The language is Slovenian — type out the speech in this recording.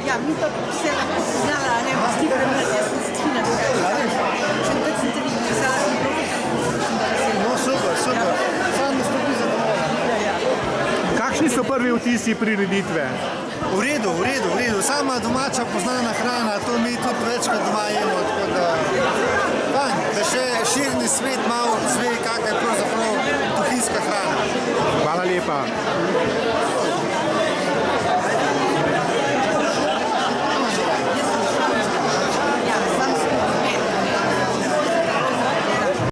Ja, mi to se lahko poznala, ne, v stiku, jaz sem Stina, še tako sem te videla, pisala sem proti. No, super, super. Sam nas tudi zadovoljna. Kakšni so prvi vtisi prireditve? V redu, v redu, v redu. Sama domača poznana hrana, to mi tudi večkrat doma jemo, tako da fajn, da še širni svet malo zve, kakaj je pravzaprav kuhinjska hrana. Hvala lepa.